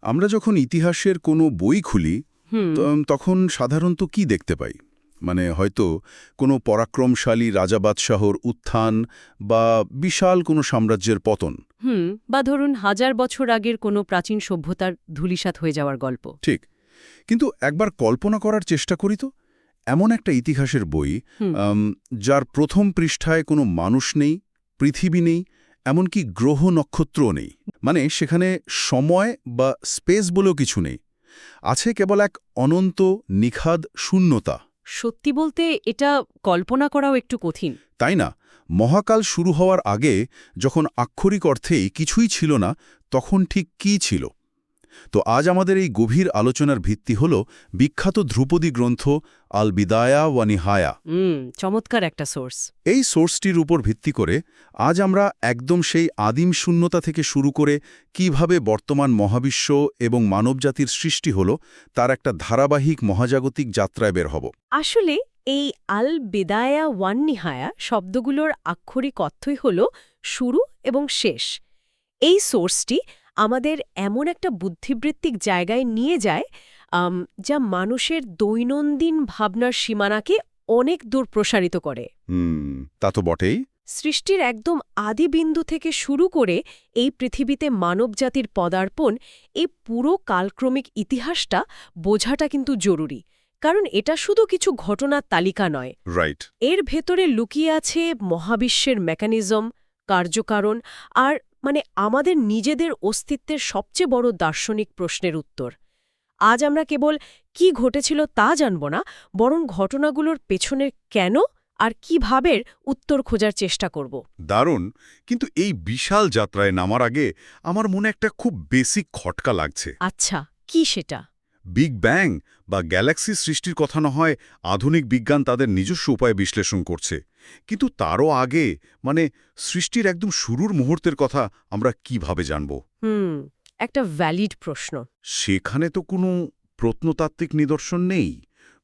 আমরা যখন ইতিহাসের কোনো বই খুলি হুম তখন সাধারণত কি দেখতে পাই? মানে হয়তো কোনো পরাক্রমশালী রাজা-বাদশাহর উত্থান বা বিশাল কোনো সাম্রাজ্যের পতন। হুম বা ধরুন হাজার বছর আগের কোনো প্রাচীন সভ্যতার ধূলিসাৎ হয়ে যাওয়ার গল্প। ঠিক, কিন্তু একবার কল্পনা করার চেষ্টা করি তো, এমন একটা ইতিহাসের বই হুম যার প্রথম পৃষ্ঠায় কোনো মানুষ নেই, পৃথিবী নেই, এমনকি গ্রহ নক্ষত্রও নেই। মানে সেখানে সময় বা স্পেস বলেও কিছু নেই, আছে কেবল এক অনন্ত নিখাদ শূন্যতা। সত্যি বলতে এটা কল্পনা করাও একটু কঠিন। তাই না? মহাকাল শুরু হওয়ার আগে যখন আক্ষরিক অর্থেই কিছুই ছিল না, তখন ঠিক কী ছিল? তো আজ আমাদের এই গভীর আলোচনার ভিত্তি হল বিখ্যাত ধ্রুপদী গ্রন্থ আল বিদায়া ওয়া নিহায়া। চমৎকার একটা সোর্স। এই সোর্সটির উপর ভিত্তি করে আজ আমরা একদম সেই আদিম শূন্যতা থেকে শুরু করে কিভাবে বর্তমান মহাবিশ্ব এবং মানবজাতির সৃষ্টি হল তার একটা ধারাবাহিক মহাজাগতিক যাত্রায় বের হব। আসলে এই আল বিদায়া ওয়ান নিহায়া শব্দগুলোর আক্ষরিক অর্থই হল শুরু এবং শেষ। এই সোর্সটি আমাদের এমন একটা বুদ্ধিবৃত্তিক জায়গায় নিয়ে যায় যা মানুষের দৈনন্দিন ভাবনার সীমানাকে অনেক দূর প্রসারিত করে। তা তো বটেই। সৃষ্টির একদম আদিবিন্দু থেকে শুরু করে এই পৃথিবীতে মানবজাতির পদার্পণ, এই পুরো কালক্রমিক ইতিহাসটা বোঝাটা কিন্তু জরুরি, কারণ এটা শুধু কিছু ঘটনার তালিকা নয়। রাইট। এর ভেতরে লুকিয়ে আছে মহাবিশ্বের মেকানিজম, কার্যকারণ আর আমাদের নিজেদের অস্তিত্বের সবচেয়ে বড় দার্শনিক প্রশ্নের উত্তর। আজ আমরা কেবল কি ঘটেছিল তা জানব না, বরং ঘটনাগুলোর পেছনের কেন আর কিভাবে উত্তর খোঁজার চেষ্টা করব। দারুণ। কিন্তু এই বিশাল যাত্রায় নামার আগে আমার মনে একটা খুব বেসিক খটকা লাগছে। আচ্ছা, কি সেটা? বিগ ব্যাং বা গ্যালাক্সি সৃষ্টির কথা না হয় আধুনিক বিজ্ঞান তাদের নিজস্ব উপায়ে বিশ্লেষণ করছে, কিন্তু তারও আগে সৃষ্টির একদম শুরুর মুহূর্তের কথা আমরা কিভাবে জানব? একটা ভ্যালিড প্রশ্ন। সেখানে তো কোনো প্রত্নতাত্ত্বিক নিদর্শন নেই,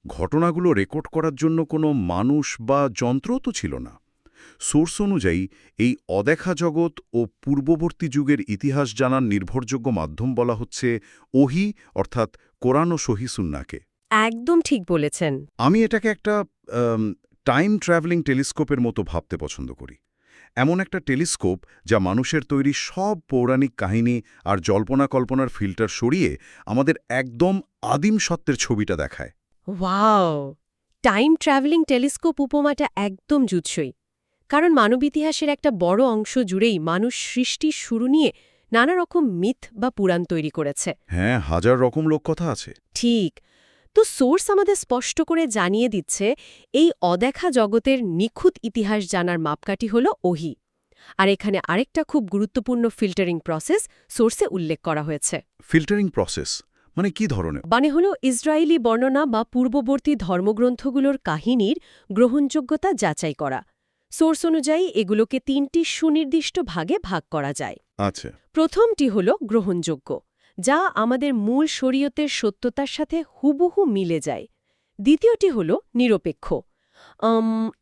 ঘটনাগুলো রেকর্ড করার জন্য কোনো মানুষ বা যন্ত্রও তো ছিল না। সোর্স অনুযায়ী এই অদেখা জগৎ ও পূর্ববর্তী যুগের ইতিহাস জানার নির্ভরযোগ্য মাধ্যম বলা হচ্ছে ওহী, অর্থাৎ কোরআন ও সহিহ সুন্নাহকে। একদম ঠিক বলেছেন। আমি এটাকে একটা টাইম ট্রাভেলিং টেলিস্কোপের মতো ভাবতে পছন্দ করি। এমন একটা টেলিস্কোপ যা মানুষের তৈরি সব পৌরাণিক কাহিনী আর জল্পনা-কল্পনার ফিল্টার সরিয়ে আমাদের একদম আদিম সত্যের ছবিটা দেখায়। ওয়াও! টাইম ট্রাভেলিং টেলিস্কোপ উপমাটা একদম জুৎসই। কারণ মানব ইতিহাসের একটা বড় অংশ জুড়েই মানুষ সৃষ্টির শুরু নিয়ে নানা রকম মিথ বা পুরাণ তৈরি করেছে। হ্যাঁ, হাজার রকম লোককথা আছে। ঠিক। তো সোর্স আমাদের স্পষ্ট করে জানিয়ে দিচ্ছে এই অদেখা জগতের নিখুঁত ইতিহাস জানার মাপকাঠি হল ওহী। আর এখানে আরেকটা খুব গুরুত্বপূর্ণ ফিল্টারিং প্রসেস সোর্সে উল্লেখ করা হয়েছে। ফিল্টারিং প্রসেস মানে কি ধরনের? হল ইসরায়েলি বর্ণনা বা পূর্ববর্তী ধর্মগ্রন্থগুলোর কাহিনীর গ্রহণযোগ্যতা যাচাই করা। সোর্স অনুযায়ী এগুলোকে ৩টি সুনির্দিষ্ট ভাগে ভাগ করা যায়। আচ্ছা। প্রথমটি হল গ্রহণযোগ্য, যা আমাদের মূল শরীয়তের সত্যতার সাথে হুবহু মিলে যায়। দ্বিতীয়টি হল নিরপেক্ষ,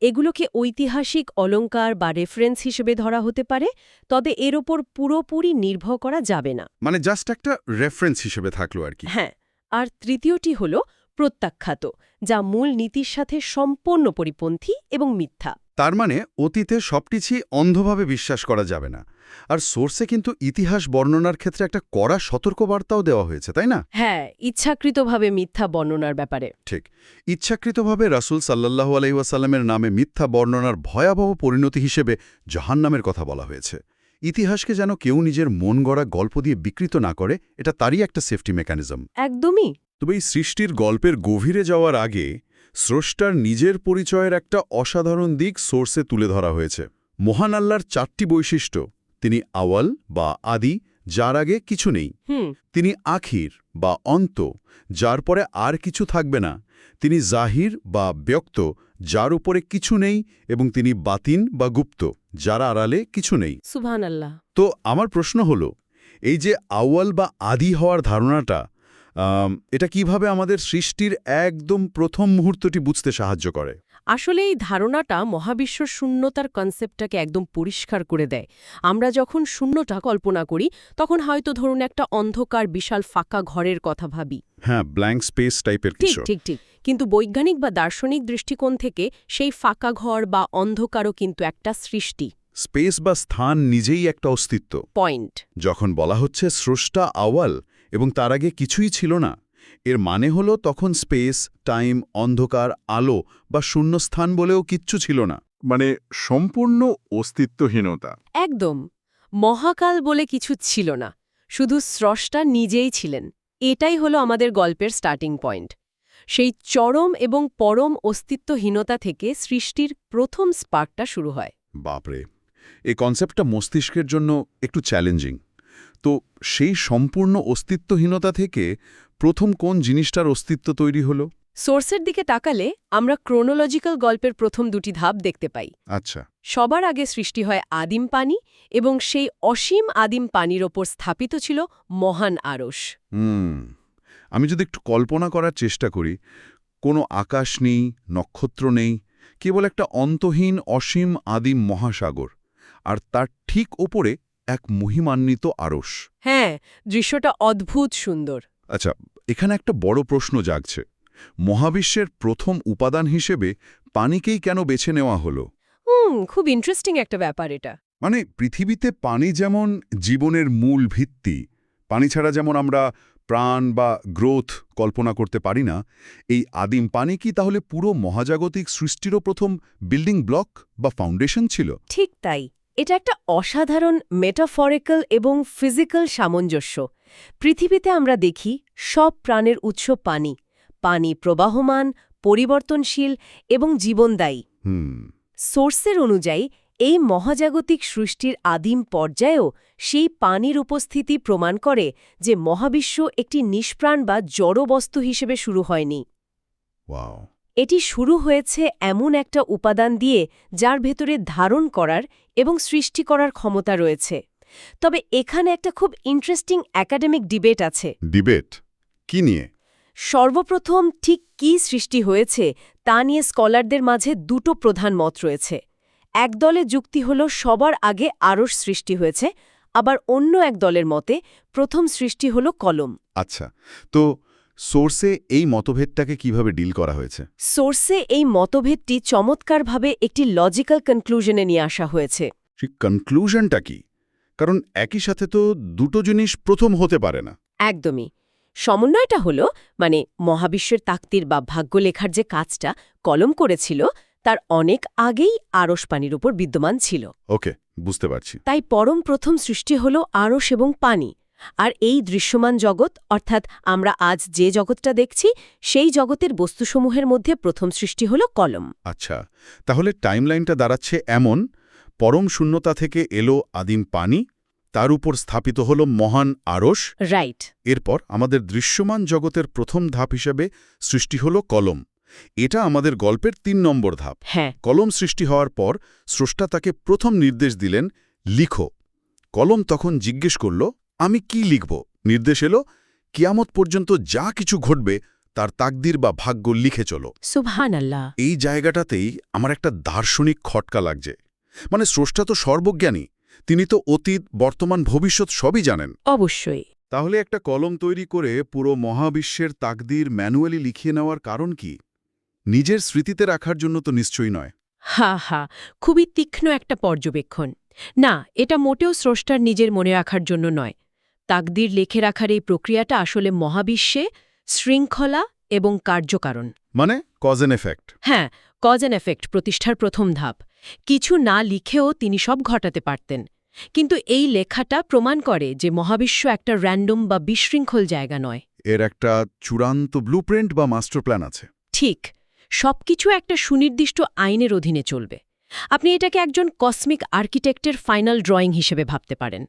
এগুলোকে ঐতিহাসিক অলঙ্কার বা রেফারেন্স হিসেবে ধরা হতে পারে, তবে এর ওপর পুরোপুরি নির্ভর করা যাবে না। মানে জাস্ট একটা রেফারেন্স হিসেবে থাকলো আর কি। হ্যাঁ। আর তৃতীয়টি হল প্রত্যাখ্যাত, যা মূল নীতির সাথে সম্পূর্ণ পরিপন্থী এবং মিথ্যা। তার মানে অতীতে সবকিছুই অন্ধভাবে বিশ্বাস করা যাবে না। আর সোর্সে কিন্তু ইতিহাস বর্ণনার ক্ষেত্রে একটা কড়া সতর্কবার্তাও দেওয়া হয়েছে, তাই না? হ্যাঁ, ইচ্ছাকৃতভাবে মিথ্যা বর্ণনার ব্যাপারে। ঠিক। ইচ্ছাকৃতভাবে রাসূল সাল্লাল্লাহু আলাইহি ওয়াসাল্লামের নামে মিথ্যা বর্ণনার ভয়াবহ পরিণতি হিসেবে জাহান্নামের কথা বলা হয়েছে। ইতিহাসকে যেন কেউ নিজের মন গড়া গল্প দিয়ে বিকৃত না করে, এটা তারই একটা সেফটি মেকানিজম। একদমই। তবে এই সৃষ্টির গল্পের গভীরে যাওয়ার আগে স্রষ্টার নিজের পরিচয়ের একটা অসাধারণ দিক সোর্সে তুলে ধরা হয়েছে। মহান আল্লাহর 4টি বৈশিষ্ট্য। তিনি আওয়াল বা আদি, যার আগে কিছু নেই। তিনি আখির বা অন্ত, যার পরে আর কিছু থাকবে না। তিনি জাহির বা ব্যক্ত, যার উপরে কিছু নেই, এবং তিনি বাতিন বা গুপ্ত, যার আড়ালে কিছু নেই। সুবহানাল্লাহ। তো আমার প্রশ্ন হলো, এই যে আউয়াল বা আদি হওয়ার ধারণাটা, এটা কিভাবে আমাদের সৃষ্টির একদম প্রথম মুহূর্তটি বুঝতে সাহায্য করে? আসলে এই ধারণাটা মহাবিশ্বর শূন্যতার কনসেপ্টটাকে একদম পরিষ্কার করে দেয়। আমরা যখন শূন্যতা কল্পনা করি তখন হয়তো ধরুন একটা অন্ধকার বিশাল ফাঁকা ঘরের কথা ভাবি। হ্যাঁ, ব্ল্যাঙ্ক স্পেস টাইপের ঠিক কিছু। ঠিক ঠিক কিন্তু বৈজ্ঞানিক বা দার্শনিক দৃষ্টিকোণ থেকে সেই ফাঁকা ঘর বা অন্ধকারও কিন্তু একটা সৃষ্টি। স্পেস বা স্থান নিজেই একটা অস্তিত্ব। পয়েন্ট। যখন বলা হচ্ছে স্রষ্টা আওয়াল এবং তার আগে কিছুই ছিল না, এর মানে হলো তখন স্পেস, টাইম, অন্ধকার, আলো বা শূন্যস্থান বলেও কিচ্ছু ছিল না। মানে সম্পূর্ণ অস্তিত্বহীনতা। একদম। মহাকাল বলে কিছু ছিল না, শুধু স্রষ্টা নিজেই ছিলেন। এটাই হলো আমাদের গল্পের স্টার্টিং পয়েন্ট। সেই চরম এবং পরম অস্তিত্বহীনতা থেকে সৃষ্টির প্রথম স্পার্কটা শুরু হয়। বাপরে, এই কনসেপ্টটা মস্তিষ্কের জন্য একটু চ্যালেঞ্জিং। তো সেই সম্পূর্ণ অস্তিত্বহীনতা থেকে প্রথম কোন জিনিসটার অস্তিত্ব তৈরি হলো? সোর্সের দিকে তাকালে আমরা ক্রোনোলজিক্যাল গল্পের প্রথম দুটি ধাপ দেখতে পাই। আচ্ছা। সবার আগে সৃষ্টি হয় আদিম পানি, এবং সেই অসীম আদিম পানির ওপর স্থাপিত ছিল মহান আরশ। আমি যদি একটু কল্পনা করার চেষ্টা করি, কোনো আকাশ নেই, নক্ষত্র নেই, কেবল একটা অন্তহীন অসীম আদিম মহাসাগর, আর তার ঠিক ওপরে এক মহিমান্বিত আরশ। হ্যাঁ, দৃশ্যটা অদ্ভুত সুন্দর। আচ্ছা, এখানে একটা বড় প্রশ্ন জাগছে। মহাবিশ্বের প্রথম উপাদান হিসেবে পানিকেই কেন বেছে নেওয়া হলো? খুব ইন্টারেস্টিং একটা ব্যাপার এটা। মানে পৃথিবীতে পানি যেমন জীবনের মূল ভিত্তি, পানি ছাড়া যেমন আমরা প্রাণ বা গ্রোথ কল্পনা করতে পারি না, এই আদিম পানি কি তাহলে পুরো মহাজাগতিক সৃষ্টিরও প্রথম বিল্ডিং ব্লক বা ফাউন্ডেশন ছিল? ঠিক তাই। এটা একটা অসাধারণ মেটাফরিক্যাল এবং ফিজিক্যাল সামঞ্জস্য। পৃথিবীতে আমরা দেখি সব প্রাণের উৎস পানি। পানি প্রবাহমান, পরিবর্তনশীল এবং জীবনদায়ী। সোর্সের অনুযায়ী এই মহাজাগতিক সৃষ্টির আদিম পর্যায়েও সেই পানির উপস্থিতি প্রমাণ করে যে মহাবিশ্ব একটি নিষ্প্রাণ বা জড় বস্তু হিসেবে শুরু হয়নি। ওয়াও! এটি শুরু হয়েছে এমন একটা উপাদান দিয়ে যার ভেতরে ধারণ করার এবং সৃষ্টি করার ক্ষমতা রয়েছে। তবে এখানে একটা খুব ইন্টারেস্টিং একাডেমিক ডিবেট আছে। ডিবেট কি নিয়ে? সর্বপ্রথম ঠিক কী সৃষ্টি হয়েছে তা নিয়ে স্কলারদের মাঝে দুটো প্রধান মত রয়েছে। এক দলের যুক্তি হল সবার আগে আরশ সৃষ্টি হয়েছে, আবার অন্য এক দলের মতে প্রথম সৃষ্টি হল কলম। আচ্ছা, তো সোর্সে এই মতভেদটাকে কিভাবে ডিল করা হয়েছে? সোর্সে এই মতভেদটি চমৎকারভাবে একটি লজিক্যাল কনক্লুশনে নিয়ে আসা হয়েছে। সেই কনক্লুশনটা কি? কারণ একই সাথে তো দুটো জিনিস প্রথম হতে পারে না। একদমই। সমন্বয়টা হল মহাবিশ্বের তাকতির বা ভাগ্য লেখার যে কাজটা কলম করেছিল তার অনেক আগেই আরশ পানির উপর বিদ্যমান ছিল। ওকে, বুঝতে পারছি। তাই পরম প্রথম সৃষ্টি হল আরশ এবং পানি। আর এই দৃশ্যমান জগৎ, অর্থাৎ আমরা আজ যে জগৎটা দেখছি, সেই জগতের বস্তুসমূহের মধ্যে প্রথম সৃষ্টি হল কলম। আচ্ছা, তাহলে টাইমলাইনটা দাঁড়াচ্ছে এমন: পরম শূন্যতা থেকে এলো আদিম পানি, তার উপর স্থাপিত হল মহান আরশ। রাইট। এরপর আমাদের দৃশ্যমান জগতের প্রথম ধাপ হিসেবে সৃষ্টি হল কলম। এটা আমাদের গল্পের ৩ নম্বর ধাপ। হ্যাঁ। কলম সৃষ্টি হওয়ার পর স্রষ্টা তাকে প্রথম নির্দেশ দিলেন, লিখো। কলম তখন জিজ্ঞেস করল, আমি কি লিখব? নির্দেশ এলো, কিয়ামত পর্যন্ত যা কিছু ঘটবে তার তাকদির বা ভাগ্য লিখে চলো। সুবহানাল্লাহ। এই জায়গাটাতেই আমার একটা দার্শনিক খটকা লাগছে। মানে স্রষ্টা তো সর্বজ্ঞানী, তিনি তো অতীত, বর্তমান, ভবিষ্যৎ সবই জানেন। অবশ্যই। তাহলে একটা কলম তৈরি করে পুরো মহাবিশ্বের তাকদির ম্যানুয়ালি লিখিয়ে নেওয়ার কারণ কি? নিজের স্মৃতিতে রাখার জন্য তো নিশ্চয়ই নয়। হা, খুবই তীক্ষ্ণ একটা পর্যবেক্ষণ। না, এটা মোটেও স্রষ্টার নিজের মনে রাখার জন্য নয়। তাকদির লেখে রাখার এই প্রক্রিয়াটা আসলে মহাবিশ্বে শৃঙ্খলা এবং কার্যকারণ, মানে কজ অ্যান্ড এফেক্ট। হ্যাঁ, কজ অ্যান্ড এফেক্ট প্রতিষ্ঠার প্রথম ধাপ। কিছু না লিখেও তিনি সব ঘটাতে পারতেন, কিন্তু এই লেখাটা প্রমাণ করে যে মহাবিশ্ব একটা র্যান্ডম বা বিশৃঙ্খল জায়গা নয়। এর একটা চূড়ান্ত ব্লুপ্রিন্ট বা মাস্টার প্ল্যান আছে। ঠিক, সবকিছু একটা সুনির্দিষ্ট আইনের অধীনে চলবে। আপনি এটাকে একজন কসমিক আর্কিটেক্টের ফাইনাল ড্রয়িং হিসেবে ভাবতে পারেন।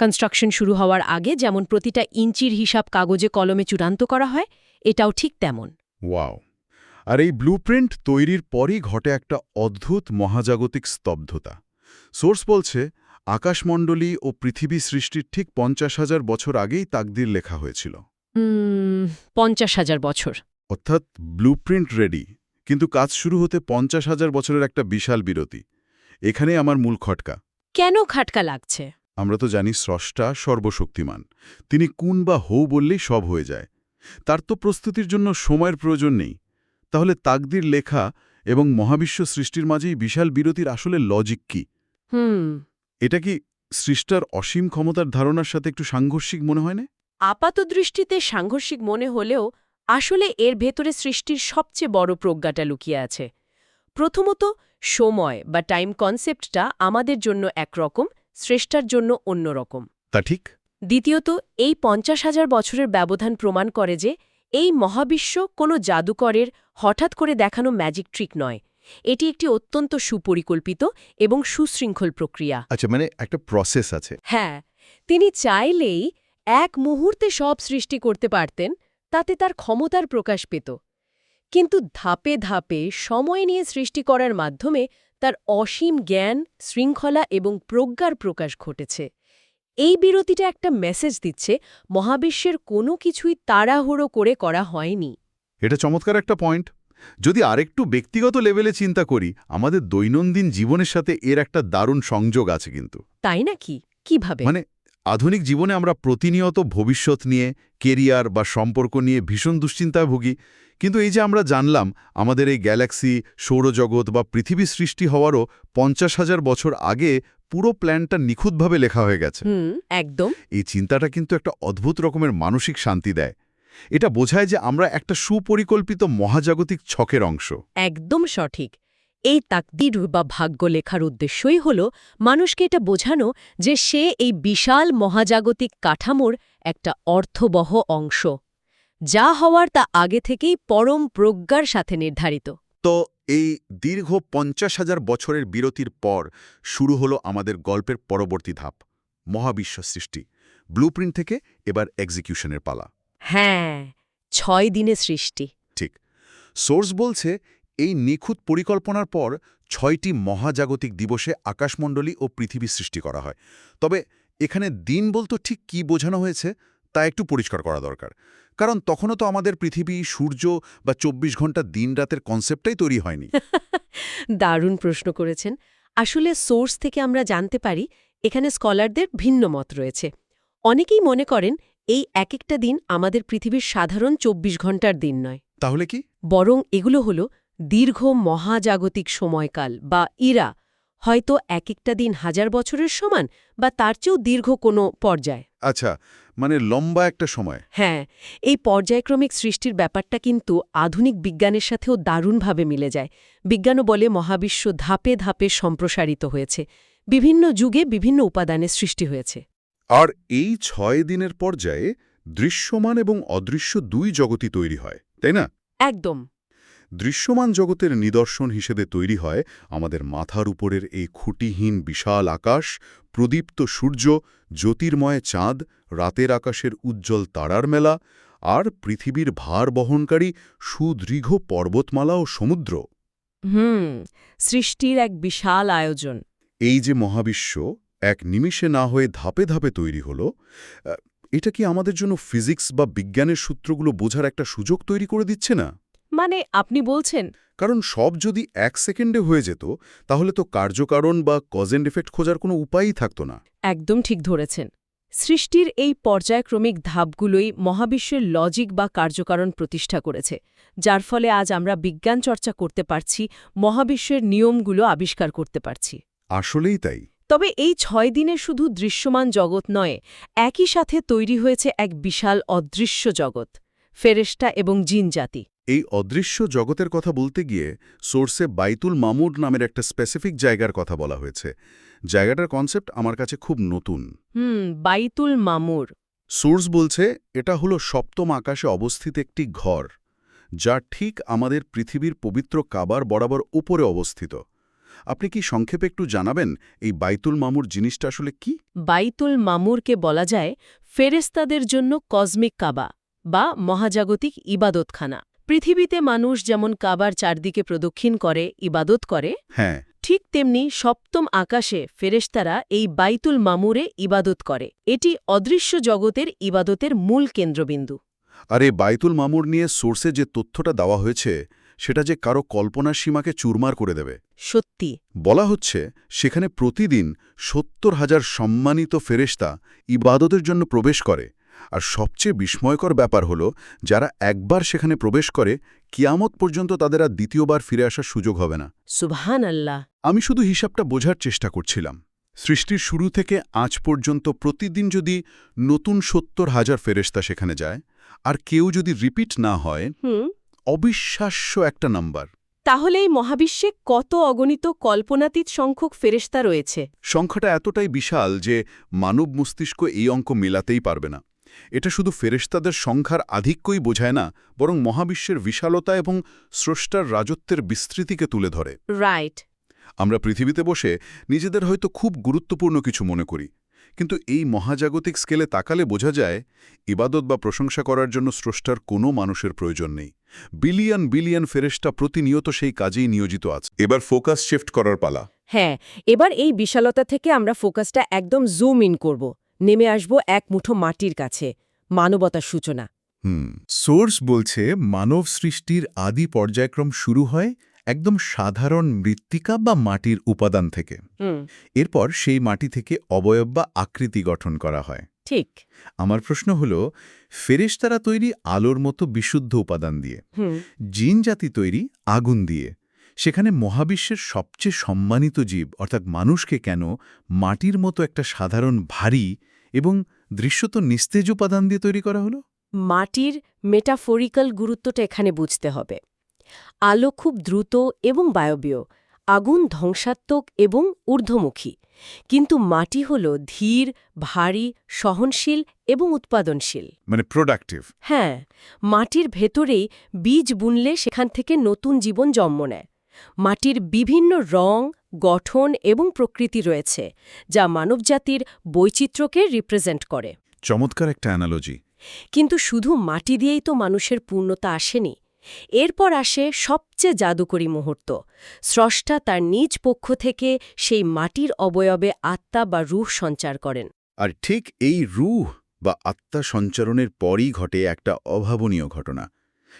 কনস্ট্রাকশন শুরু হওয়ার আগে যেমন প্রতিটা ইঞ্চির হিসাব কাগজে কলমে চূড়ান্ত করা হয়, এটাও ঠিক তেমন। ওয়াও! আর এই ব্লুপ্রিন্ট তৈরির পরই ঘটে একটা অদ্ভুত মহাজাগতিক স্তব্ধতা। সোর্স বলছে, আকাশমণ্ডলী ও পৃথিবী সৃষ্টির ঠিক ৫০,০০০ বছর আগেই তাকদির লেখা হয়েছিল। ৫০,০০০ বছর। অর্থাৎ ব্লুপ্রিন্ট রেডি, কিন্তু কাজ শুরু হতে 50,000 বছরের একটা বিশাল বিরতি। এখানে আমার মূল খটকা। কেন খাটকা লাগছে? আমরা তো জানি স্রষ্টা সর্বশক্তিমান। তিনি কুন বা হৌ বললেই সব হয়ে যায়। তার তো প্রস্তুতির জন্য সময়ের প্রয়োজন নেই। তাহলে তাকদির লেখা এবং মহাবিশ্ব সৃষ্টির মাঝেই বিশাল বিরতির আসলে লজিক কি? এটা কি সৃষ্টার অসীম ক্ষমতার ধারণার সাথে একটু সাংঘর্ষিক মনে হয় না? আপাতদৃষ্টিতে সাংঘর্ষিক মনে হলেও আসলে এর ভেতরে সৃষ্টির সবচেয়ে বড় প্রজ্ঞাটা লুকিয়ে আছে। প্রথমত, সময় বা টাইম কনসেপ্টটা আমাদের জন্য একরকম, স্রষ্টার জন্য অন্যরকম। তা ঠিক। দ্বিতীয়ত, এই 50,000 বছরের ব্যবধান প্রমাণ করে যে এই মহাবিশ্ব কোনো জাদুকরের হঠাৎ করে দেখানো ম্যাজিক ট্রিক নয়। এটি একটি অত্যন্ত সুপরিকল্পিত এবং সুশৃঙ্খল প্রক্রিয়া। আচ্ছা, মানে একটা প্রসেস আছে। হ্যাঁ, তিনি চাইলেই এক মুহূর্তে সব সৃষ্টি করতে পারতেন, তাতে তার ক্ষমতার প্রকাশ পেত। কিন্তু ধাপে ধাপে সময় নিয়ে সৃষ্টি করার মাধ্যমে তার অসীম জ্ঞান, শৃঙ্খলা এবং প্রজ্ঞার প্রকাশ ঘটেছে। এই বিরতিটা একটা মেসেজ দিচ্ছে মহাবিশ্বের কোনো কিছুই তাড়াহুড়ো করে করা হয়নি। এটা চমৎকার একটা পয়েন্ট। যদি আরেকটু ব্যক্তিগত লেভেলে চিন্তা করি, আমাদের দৈনন্দিন জীবনের সাথে এর একটা দারুণ সংযোগ আছে কিন্তু। তাই নাকি? কিভাবে? মানে আধুনিক জীবনে আমরা প্রতিনিয়ত ভবিষ্যৎ নিয়ে, কেরিয়ার বা সম্পর্ক নিয়ে ভীষণ দুশ্চিন্তায় ভুগি। কিন্তু এই যে আমরা জানলাম আমাদের এই গ্যালাক্সি, সৌরজগৎ বা পৃথিবী সৃষ্টি হওয়ারও 50,000 বছর আগে পুরো প্ল্যানটা নিখুঁতভাবে লেখা হয়ে গেছে। একদম। এই চিন্তাটা কিন্তু একটা অদ্ভুত রকমের মানসিক শান্তি দেয়। এটা বোঝায় যে আমরা একটা সুপরিকল্পিত মহাজাগতিক ছকের অংশ। একদম সঠিক। এই তাকদির বা ভাগ্য লেখার উদ্দেশ্যই হল মানুষকে এটা বোঝানো যে সে এই বিশাল মহাজাগতিক কাঠামোর একটা অর্থবহ অংশ। যা হওয়ার তা আগে থেকেই পরম প্রজ্ঞার সাথে নির্ধারিত। তো এই দীর্ঘ 50,000 বছরের বিরতির পর শুরু হলো আমাদের গল্পের পরবর্তী ধাপ, মহাবিশ্ব সৃষ্টি। ব্লুপ্রিন্ট থেকে এবার এক্সিকিউশনের পালা। হ্যাঁ, 6 দিনে সৃষ্টি। ঠিক। সোর্স বলছে এই নিখুঁত পরিকল্পনার পর 6টি মহাজাগতিক দিবসে আকাশমণ্ডলী ও পৃথিবী সৃষ্টি করা হয়। তবে এখানে দিন বলতে ঠিক কি বোঝানো হয়েছে তা একটু পরিষ্কার করা দরকার। কারণ তখনও তো আমাদের পৃথিবী, সূর্য বা 24 ঘন্টা দিন রাতের কনসেপ্টটাই তৈরি হয়নি। দারুণ প্রশ্ন করেছেন। আসলে সোর্স থেকে আমরা জানতে পারি এখানে স্কলারদের ভিন্ন মত রয়েছে। অনেকেই মনে করেন এই একটা দিন আমাদের পৃথিবীর সাধারণ 24 ঘন্টার দিন নয়, তাহলে কি? বরং এগুলো হল দীর্ঘ মহাজাগতিক সময়কাল বা ইরা। হয়তো একটা দিন 1000 বছরের সমান বা তার চেয়েও দীর্ঘ কোনো পর্যায়। আচ্ছা, মানে লম্বা একটা সময়। হ্যাঁ, এই পর্যায়ক্রমিক সৃষ্টির ব্যাপারটা কিন্তু আধুনিক বিজ্ঞানের সাথেও দারুণভাবে মিলে যায়। বিজ্ঞানও বলে মহাবিশ্ব ধাপে ধাপে সম্প্রসারিত হয়েছে, বিভিন্ন যুগে বিভিন্ন উপাদানের সৃষ্টি হয়েছে। আর এই 6 দিনের পর্যায়ে দৃশ্যমান এবং অদৃশ্য দুই জগতই তৈরি হয়, তাই না? একদম। দৃশ্যমান জগতের নিদর্শন হিসেবে তৈরি হয় আমাদের মাথার উপরের এই খুঁটিহীন বিশাল আকাশ, প্রদীপ্ত সূর্য, জ্যোতির্ময় চাঁদ, রাতের আকাশের উজ্জ্বল তারার মেলা, আর পৃথিবীর ভার বহনকারী সুদীর্ঘ পর্বতমালা ও সমুদ্র। সৃষ্টির এক বিশাল আয়োজন। এই যে মহাবিশ্ব এক নিমিষে না হয়ে ধাপে ধাপে তৈরি হলো, এটা কি আমাদের জন্য ফিজিক্স বা বিজ্ঞানের সূত্রগুলো বোঝার একটা সুযোগ তৈরি করে দিচ্ছে না? মানে আপনি বলছেন? কারণ সব যদি 1 সেকেন্ডে হয়ে যেত, তাহলে তো কার্যকারণ বা কজ এন্ড এফেক্ট খোঁজার কোনো উপায়ই থাকত না। একদম ঠিক ধরেছেন। সৃষ্টির এই পর্যায়ক্রমিক ধাপগুলোই মহাবিশ্বের লজিক বা কার্যকারণ প্রতিষ্ঠা করেছে, যার ফলে আজ আমরা বিজ্ঞান চর্চা করতে পারছি, মহাবিশ্বের নিয়মগুলো আবিষ্কার করতে পারছি। আসলেই তাই। তবে এই 6 দিনে শুধু দৃশ্যমান জগৎ নয়, একই সাথে তৈরি হয়েছে এক বিশাল অদৃশ্য জগৎ, ফেরেশতা এবং জিনজাতি। এই অদৃশ্য জগতের কথা বলতে গিয়ে সোর্সে বাইতুল মামুর নামের একটা স্পেসিফিক জায়গার কথা বলা হয়েছে। জায়গাটার কনসেপ্ট আমার কাছে খুব নতুন। বাইতুল মামুর। সোর্স বলছে এটা হলো সপ্তম আকাশে অবস্থিত একটি ঘর, যা ঠিক আমাদের পৃথিবীর পবিত্র কাবার বরাবর উপরে অবস্থিত। আপনি কি সংক্ষেপে একটু জানাবেন এই বাইতুল মামুর জিনিসটা আসলে কি? বাইতুল মামুরকে বলা যায় ফেরেশতাদের জন্য কসমিক কাবা বা মহাজাগতিক ইবাদতখানা। পৃথিবীতে মানুষ যেমন কাবার চারদিকে প্রদক্ষিণ করে, ইবাদত করে, হ্যাঁ, ঠিক তেমনি সপ্তম আকাশে ফেরেশতারা এই বাইতুল মামুরে ইবাদত করে। এটি অদৃশ্য জগতের ইবাদতের মূল কেন্দ্রবিন্দু। আর এই বাইতুল মামুর নিয়ে সোর্সে যে তথ্যটা দেওয়া হয়েছে, সেটা যে কারো কল্পনার সীমাকে চুরমার করে দেবে। সত্যি। বলা হচ্ছে সেখানে প্রতিদিন ৭০,০০০ সম্মানিত ফেরেশতা ইবাদতের জন্য প্রবেশ করে, আর সবচেয়ে বিস্ময়কর ব্যাপার হলো যারা একবার সেখানে প্রবেশ করে কিয়ামত পর্যন্ত তাদের আর দ্বিতীয়বার ফিরে আসার সুযোগ হবে না। সুবহানাল্লাহ। আমি শুধু হিসাবটা বোঝার চেষ্টা করছিলাম। সৃষ্টির শুরু থেকে আজ পর্যন্ত প্রতিদিন যদি নতুন ৭০,০০০ ফেরেশতা সেখানে যায়, আর কেউ যদি রিপিট না হয়, অবিশ্বাস্য একটা নাম্বার। তাহলে এই মহাবিশ্বে কত অগণিত কল্পনাতীত সংখ্যক ফেরেশতা রয়েছে? সংখ্যাটা এতটাই বিশাল যে মানব মস্তিষ্ক এই অঙ্ক মেলাতেই পারবে না। এটা শুধু ফেরেশতাদের সংখ্যার আধিক্যই বোঝায় না, বরং মহাবিশ্বের বিশালতা এবং স্রষ্টার রাজত্বের বিস্তৃতিকে তুলে ধরে। রাইট। আমরা পৃথিবীতে বসে নিজেদের হয়তো খুব গুরুত্বপূর্ণ কিছু মনে করি, কিন্তু এই মহাজাগতিক স্কেলে তাকালে বোঝা যায় ইবাদত বা প্রশংসা করার জন্য স্রষ্টার কোনো মানুষের প্রয়োজন নেই। বিলিয়ন বিলিয়ন ফেরেশতা প্রতিনিয়ত সেই কাজেই নিয়োজিত আছে। এবার ফোকাস শিফট করার পালা। হ্যাঁ, এবার এই বিশালতা থেকে আমরা ফোকাসটা একদম জুম ইন করব, নেমে আসব এক মুঠো মাটির কাছে, মানবতার সূচনা। সোর্স বলছে মানব সৃষ্টির আদি পর্যায়ক্রম শুরু হয় একদম সাধারণ মৃত্তিকা বা মাটির উপাদান থেকে। এরপর সেই মাটি থেকে অবয়ব বা আকৃতি গঠন করা হয়। ঠিক। আমার প্রশ্ন হল, ফেরেশতারা তৈরি আলোর মতো বিশুদ্ধ উপাদান দিয়ে, জিন জাতি তৈরি আগুন দিয়ে, সেখানে মহাবিশ্বের সবচেয়ে সম্মানিত জীব অর্থাৎ মানুষকে কেন মাটির মতো একটা সাধারণ ভারী এবং দৃশ্যত নিস্তেজ উপাদান দিয়ে তৈরি করা হলো? মাটির মেটাফোরিক্যাল গুরুত্বটা এখানে বুঝতে হবে। আলো খুব দ্রুত এবং বায়বীয়, আগুন ধ্বংসাত্মক এবং ঊর্ধ্বমুখী, কিন্তু মাটি হল ধীর, ভারী, সহনশীল এবং উৎপাদনশীল। মানে প্রোডাক্টিভ। হ্যাঁ, মাটির ভেতরেই বীজ বুনলে সেখান থেকে নতুন জীবন জন্ম নেয়। মাটির বিভিন্ন রং, গঠন এবং প্রকৃতি রয়েছে, যা মানবজাতির বৈচিত্র্যকে রিপ্রেজেন্ট করে। চমৎকার একটা অ্যানালজি। কিন্তু শুধু মাটি দিয়েই তো মানুষের পূর্ণতা আসেনি। এরপর আসে সবচেয়ে জাদুকরী মুহূর্ত। স্রষ্টা তার নিজ পক্ষ থেকে সেই মাটির অবয়বে আত্মা বা রূহ সঞ্চার করেন। আর ঠিক এই রূহ বা আত্মা সঞ্চারণের পরই ঘটে একটা অভাবনীয় ঘটনা।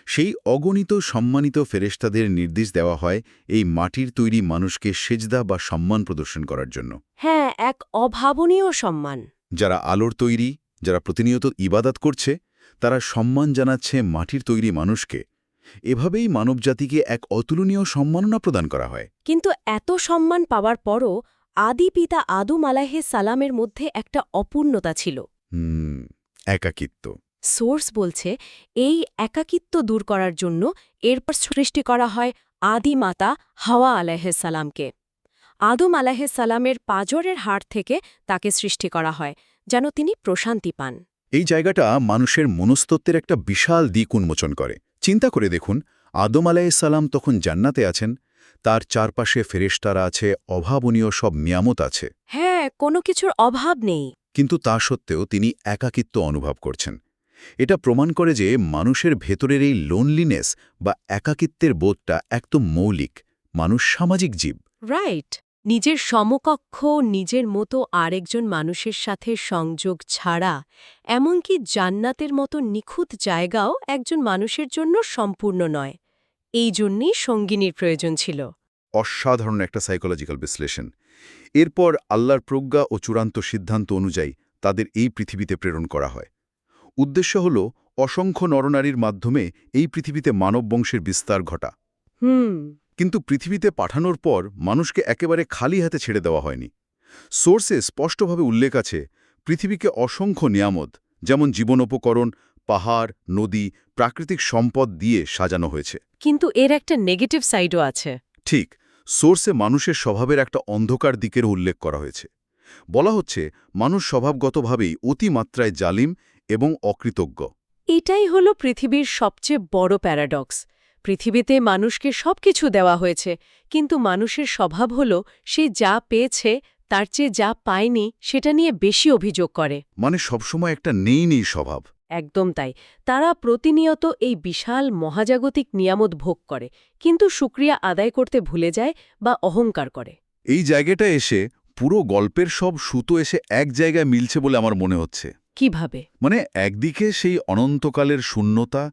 সেই অগণিত সম্মানিত ফেরেশতাদের নির্দেশ দেওয়া হয় এই মাটির তৈরি মানুষকে সেজদা বা সম্মান প্রদর্শন করার জন্য। হ্যাঁ, এক অভাবনীয় সম্মান। যারা আলোর তৈরি, যারা প্রতিনিয়ত ইবাদত করছে, তারা সম্মান জানাচ্ছে মাটির তৈরি মানুষকে। এভাবেই মানবজাতিকে এক অতুলনীয় সম্মাননা প্রদান করা হয়। কিন্তু এত সম্মান পাওয়ার পরও আদি পিতা আদম আলাইহিস সালামের মধ্যে একটা অপূর্ণতা ছিল। একাকিত্ব। সোর্স বলছে এই একাকিত্ব দূর করার জন্য এরপর সৃষ্টি করা হয় আদি মাতা হাওয়া আলাইহিস সালামকে। আদম আলাইহিস সালামের পাঁজরের হাড় থেকে তাকে সৃষ্টি করা হয়, যেন তিনি প্রশান্তি পান। এই জায়গাটা মানুষের মনস্তত্ত্বের একটা বিশাল দিক উন্মোচন করে। চিন্তা করে দেখুন, আদম আলাইহিস সালাম তখন জান্নাতে আছেন, তার চারপাশে ফেরেশতারা আছে, অভাবনীয় সব নিয়ামত আছে। হ্যাঁ, কোনো কিছুর অভাব নেই। কিন্তু তা সত্ত্বেও তিনি একাকিত্ব অনুভব করছেন। এটা প্রমাণ করে যে মানুষের ভেতরের এই লোনলিনেস বা একাকিত্বের বোধটা একদম মৌলিক। মানুষ সামাজিক জীব। রাইট। নিজের সমকক্ষ, নিজের মতো আরেকজন মানুষের সাথে সংযোগ ছাড়া এমনকি জান্নাতের মতো নিখুঁত জায়গাও একজন মানুষের জন্য সম্পূর্ণ নয়। এই জন্যেই সঙ্গিনীর প্রয়োজন ছিল। অসাধারণ একটা সাইকোলজিক্যাল বিশ্লেষণ। এরপর আল্লাহর প্রজ্ঞা ও চূড়ান্ত সিদ্ধান্ত অনুযায়ী তাদের এই পৃথিবীতে প্রেরণ করা হয়। উদ্দেশ্য হল অসংখ্য নরনারীর মাধ্যমে এই পৃথিবীতে মানব বংশের বিস্তার ঘটা। কিন্তু পৃথিবীতে পাঠানোর পর মানুষকে একেবারে খালি হাতে ছেড়ে দেওয়া হয়নি। সোর্সে স্পষ্টভাবে উল্লেখ আছে পৃথিবীকে অসংখ্য নিয়ামত, যেমন জীবনোপকরণ, পাহাড়, নদী, প্রাকৃতিক সম্পদ দিয়ে সাজানো হয়েছে। কিন্তু এর একটা নেগেটিভ সাইডও আছে। ঠিক, সোর্সে মানুষের স্বভাবের একটা অন্ধকার দিকের উল্লেখ করা হয়েছে। বলা হচ্ছে মানুষ স্বভাবগতভাবেই অতিমাত্রায় জালিম এবং অকৃতজ্ঞ। এটাই হলো পৃথিবীর সবচেয়ে বড় প্যারাডক্স। পৃথিবীতে মানুষকে সবকিছু দেওয়া হয়েছে, কিন্তু মানুষের স্বভাব হলো সে যা পেয়েছে তার চেয়ে যা পায়নি সেটা নিয়ে বেশি অভিযোগ করে। মানে সবসময় একটা নেই স্বভাব। একদম তাই। তারা প্রতিনিয়ত এই বিশাল মহাজাগতিক নিয়ামত ভোগ করে, কিন্তু শুকরিয়া আদায় করতে ভুলে যায় বা অহংকার করে। এই জায়গাটা এসে পুরো গল্পের সব সুতো এসে এক জায়গায় মিলছে বলে আমার মনে হচ্ছে। কিভাবে? মানে একদিকে সেই অনন্তকালের শূন্যতা,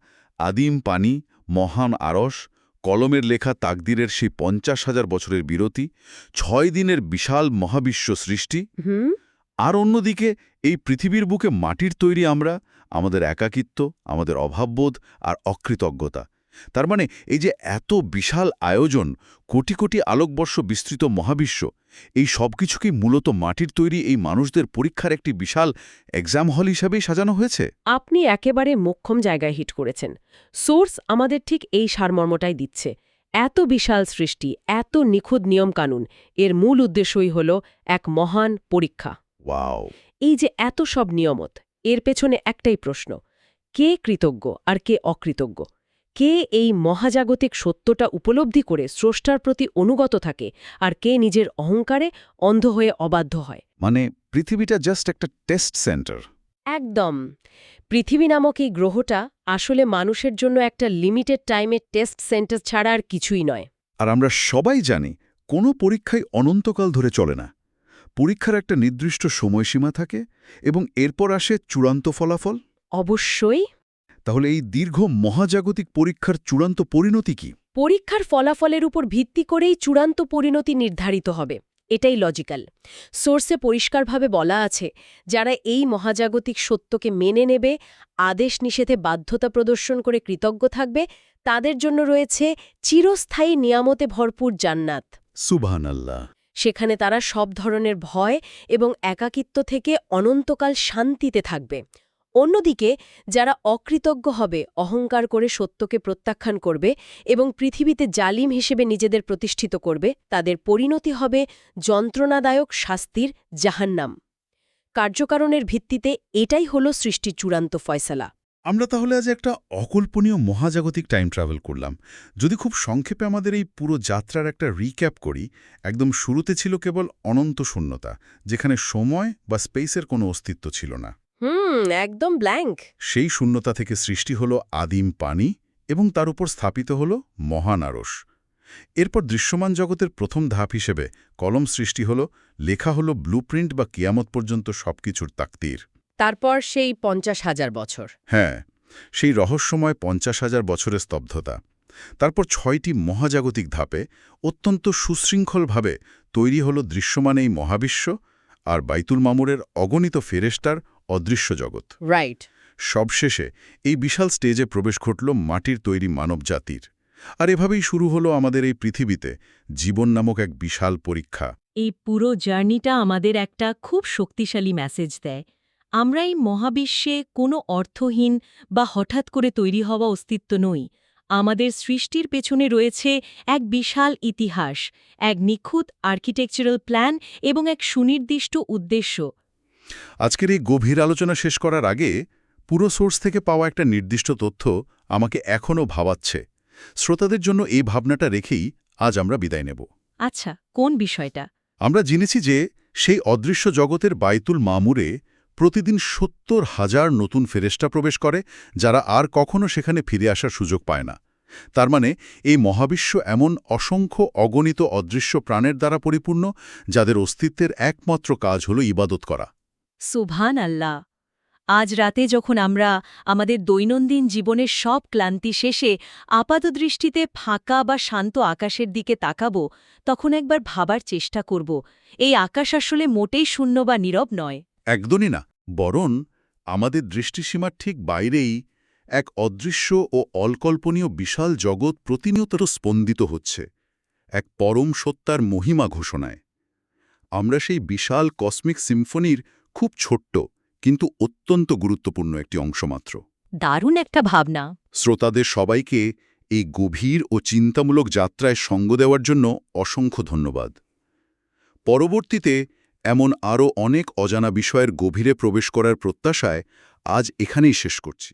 আদিম পানি, মহান আরশ, কলমের লেখা তাকদিরের সেই 50,000 বছরের বিরতি, 6 দিনের বিশাল মহাবিশ্ব সৃষ্টি, আর অন্যদিকে এই পৃথিবীর বুকে মাটির তৈরি আমরা, আমাদের একাকিত্ব, আমাদের অভাববোধ আর অকৃতজ্ঞতা। তার মানে এই যে এত বিশাল আয়োজন, কোটি কোটি আলোকবর্ষ বিস্তৃত মহাবিশ্ব, এই সব কিছুকেই মূলত মাটির তৈরি এই মানুষদের পরীক্ষার একটি বিশাল এক্সাম হল হিসাবেই সাজানো হয়েছে। আপনি একেবারে মোক্ষম জায়গায় হিট করেছেন। সোর্স আমাদের ঠিক এই সারমর্মটাই দিচ্ছে। এত বিশাল সৃষ্টি, এত নিখুঁত নিয়মকানুন, এর মূল উদ্দেশ্যই হল এক মহান পরীক্ষা। ওয়াও! এই যে এত সব নিয়মত, এর পেছনে একটাই প্রশ্ন: কে কৃতজ্ঞ আর কে অকৃতজ্ঞ? কে এই মহাজাগতিক সত্যটা উপলব্ধি করে স্রষ্টার প্রতি অনুগত থাকে, আর কে নিজের অহংকারে অন্ধ হয়ে অবাধ্য হয়? মানে পৃথিবীটা জাস্ট একটা টেস্ট সেন্টার। একদম। পৃথিবী নামক এই গ্রহটা আসলে মানুষের জন্য একটা লিমিটেড টাইমের টেস্ট সেন্টার ছাড়া আর কিছুই নয়। আর আমরা সবাই জানি কোনো পরীক্ষাই অনন্তকাল ধরে চলে না। পরীক্ষার একটা নির্দিষ্ট সময়সীমা থাকে এবং এরপর আসে চূড়ান্ত ফলাফল। অবশ্যই। তাহলে এই দীর্ঘ মহাজাগতিক পরীক্ষার চূড়ান্ত পরিণতি কি? পরীক্ষার ফলাফলের উপর ভিত্তি করেই চূড়ান্ত পরিণতি নির্ধারিত হবে। এটাই লজিক্যাল। সোর্সে পরিষ্কারভাবে বলা আছে, যারা এই মহাজাগতিক সত্যকে মেনে নেবে, আদেশ নিষেধে বাধ্যতা প্রদর্শন করে কৃতজ্ঞ থাকবে, তাদের জন্য রয়েছে চিরস্থায়ী নিয়ামতে ভরপুর জান্নাত। সুবহানাল্লাহ। সেখানে তারা সব ধরনের ভয় এবং একাকিত্ব থেকে অনন্তকাল শান্তিতে থাকবে। অন্যদিকে যারা অকৃতজ্ঞ হবে, অহংকার করে সত্যকে প্রত্যাখ্যান করবে এবং পৃথিবীতে জালিম হিসেবে নিজেদের প্রতিষ্ঠিত করবে, তাদের পরিণতি হবে যন্ত্রণাদায়ক শাস্তির জাহান্নাম। কার্যকারণের ভিত্তিতে এটাই হল সৃষ্টির চূড়ান্ত ফয়সালা। আমরা তাহলে আজ একটা অকল্পনীয় মহাজাগতিক টাইম ট্রাভেল করলাম। যদি খুব সংক্ষেপে আমাদের এই পুরো যাত্রার একটা রিক্যাপ করি, একদম শুরুতে ছিল কেবল অনন্ত শূন্যতা, যেখানে সময় বা স্পেসের কোনো অস্তিত্ব ছিল না। একদম ব্ল্যাঙ্ক। সেই শূন্যতা থেকে সৃষ্টি হলো আদিম পানি এবং তার উপর স্থাপিত হলো মহান আরশ। এরপর দৃশ্যমান জগতের প্রথম ধাপ হিসেবে কলম সৃষ্টি হলো, লেখা হলো ব্লুপ্রিন্ট বা কিয়ামত পর্যন্ত সবকিছুর তাকদীর। তারপর সেই 50,000 বছর। হ্যাঁ, সেই রহস্যময় 50,000 বছরের স্তব্ধতা। তারপর 6টি মহাজাগতিক ধাপে অত্যন্ত সুশৃঙ্খলভাবে তৈরি হলো দৃশ্যমান এই মহাবিশ্ব আর বাইতুল মামুরের অগণিত ফেরেশতার অদৃশ্য জগৎ। রাইট। সবশেষে এই বিশাল স্টেজে প্রবেশ ঘটল মাটির তৈরি মানবজাতির। আর এভাবেই শুরু হলো আমাদের এই পৃথিবীতে জীবন নামক এক বিশাল পরীক্ষা। এই পুরো জার্নিটা আমাদের একটা খুব শক্তিশালী মেসেজ দেয়। আমরা এই মহাবিশ্বে কোনো অর্থহীন বা হঠাৎ করে তৈরি হওয়া অস্তিত্ব নই। আমাদের সৃষ্টির পেছনে রয়েছে এক বিশাল ইতিহাস, এক নিখুঁত আর্কিটেকচারাল প্ল্যান এবং এক সুনির্দিষ্ট উদ্দেশ্য। আজকের এই গভীর আলোচনা শেষ করার আগে পুরো সোর্স থেকে পাওয়া একটা নির্দিষ্ট তথ্য আমাকে এখনও ভাবাচ্ছে। শ্রোতাদের জন্য এই ভাবনাটা রেখেই আজ আমরা বিদায় নেব। আচ্ছা, কোন বিষয়টা? আমরা জেনেছি যে সেই অদৃশ্য জগতের বাইতুল মামুরে প্রতিদিন 70,000 নতুন ফেরেশতা প্রবেশ করে, যারা আর কখনো সেখানে ফিরে আসার সুযোগ পায় না। তার মানে এই মহাবিশ্ব এমন অসংখ্য অগণিত অদৃশ্য প্রাণের দ্বারা পরিপূর্ণ, যাদের অস্তিত্বের একমাত্র কাজ হল ইবাদত করা। সুবহান আল্লাহ! আজ রাতে যখন আমরা আমাদের দৈনন্দিন জীবনের সব ক্লান্তি শেষে আপাতদৃষ্টিতে ফাঁকা বা শান্ত আকাশের দিকে তাকাব, তখন একবার ভাবার চেষ্টা করব, এই আকাশ আসলে মোটেই শূন্য বা নীরব নয়। একদমই না, বরং আমাদের দৃষ্টিসীমার ঠিক বাইরেই এক অদৃশ্য ও অকল্পনীয় বিশাল জগৎ প্রতিনিয়ত স্পন্দিত হচ্ছে, এক পরম সত্তার মহিমা ঘোষণায়। আমরা সেই বিশাল কসমিক সিম্ফনির খুব ছোট্ট কিন্তু অত্যন্ত গুরুত্বপূর্ণ একটি অংশ মাত্র। দারুণ একটা ভাবনা। শ্রোতাদের সবাইকে এই গভীর ও চিন্তামূলক যাত্রায় সঙ্গ দেওয়ার জন্য অসংখ্য ধন্যবাদ। পরবর্তীতে এমন আরও অনেক অজানা বিষয়ের গভীরে প্রবেশ করার প্রত্যাশায় আজ এখানেই শেষ করছি।